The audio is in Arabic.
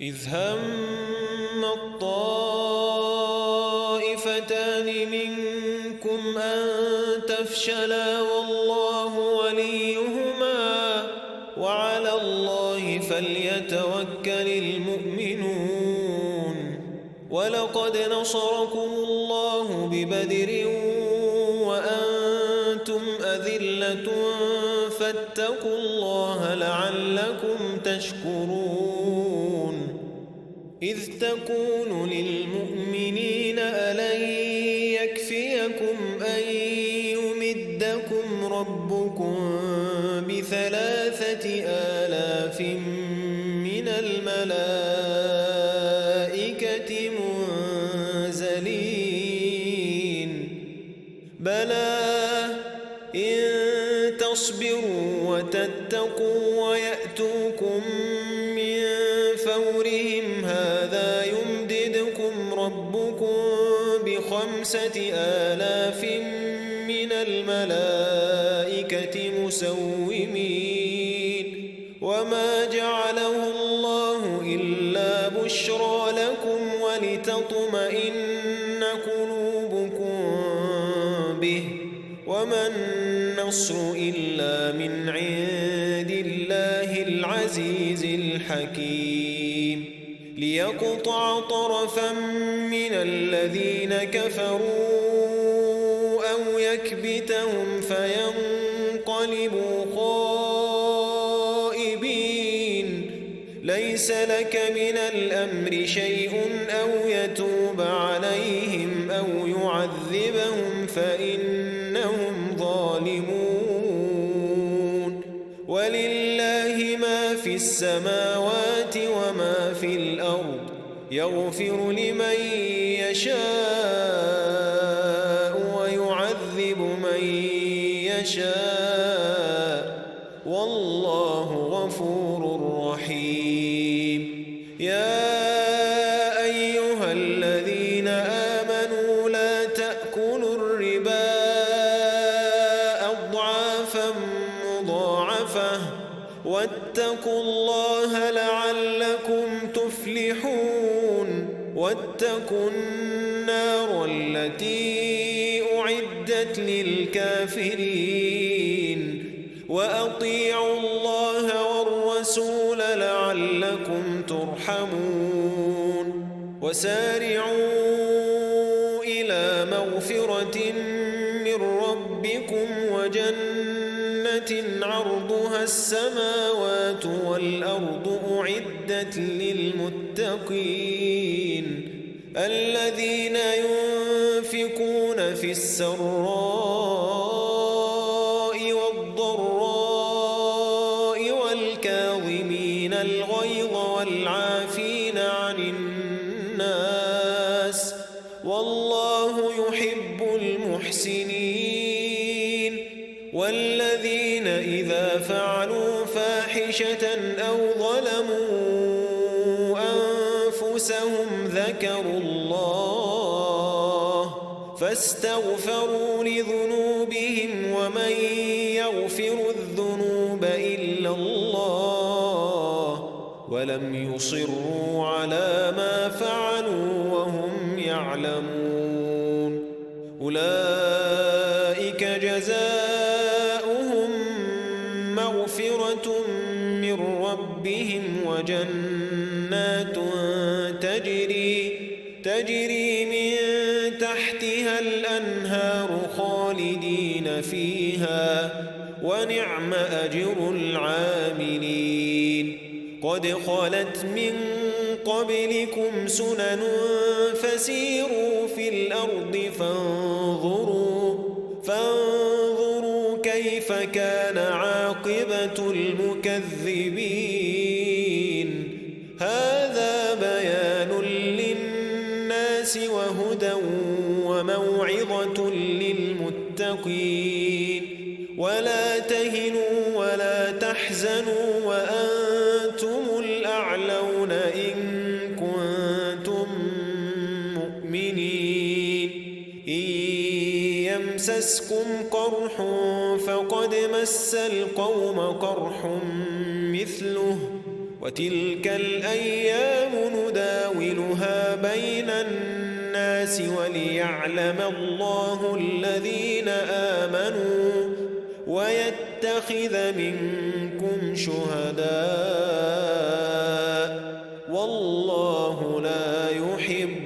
إذ هم الطائفتان منكم أن تفشلا والله وليهما وعلى الله فليتوكل المؤمنون. ولقد نصركم الله ببدر وأنتم أذلة فاتقوا الله لعلكم تشكرون. إذ تقول للمؤمنين ألن يكفيكم أن يمدكم ربكم ب3,000 من الملائكة منزلين؟ بلى إن تصبروا وتتقوا ويأتوكم من فورهم هذا يمددكم ربكم ب5,000 من الملائكة مسومين. وما جعله الله إلا بشرى لكم ولتطمئن قلوبكم به وما النصر إلا من عند الله العزيز الحكيم. ليقطع طرفا من الذين كفروا أو يكبتهم فينقلبوا خائبين. ليس لك من الأمر شيء أو يتوب عليهم أو يعذبهم فإنهم ظالمون. ولله ما في السماوات وما في الأرض يغفر لمن يشاء ويعذب من يشاء والله غفور رحيم. يا أيها الذين آمنوا لا تأكلوا الربا أضعافا مضاعفة واتقوا الله لعلكم تفلحون. واتقوا النار التي أعدت للكافرين. وأطيعوا الله والرسول لعلكم ترحمون. وسارعوا إلى مغفرة من ربكم وجنة عرضها السماوات والأرض أعدت للمتقين الذين ينفقون في السراء والضراء والكاظمين الغيظ والعافين عن الناس والله يحب المحسنين. والذين إذا فعلوا فاحشة أو ظلموا أنفسهم ذكروا الله فاستغفروا لذنوبهم ومن يغفر الذنوب إلا الله ولم يصروا على ما فعلوا وهم يعلمون. أولئك جزاؤهم مغفرة من ربهم وجنات تجري من تحتها الأنهار خالدين فيها ونعم أجر العاملين. قد خلت من قبلكم سنن فسيروا في الأرض فانظروا كيف كان عاقبة المكذبين. هذا بيان للناس وهدى وموعظة للمتقين. ولا تهنوا ولا تحزنوا وأنتم الأعلون إن كنتم مؤمنين. إن يمسسكم قرح فقد مس القوم قرح مثله وتلك الأيام بين الناس وليعلم الله الذين آمنوا ويتخذ منكم شهداء والله لا يحب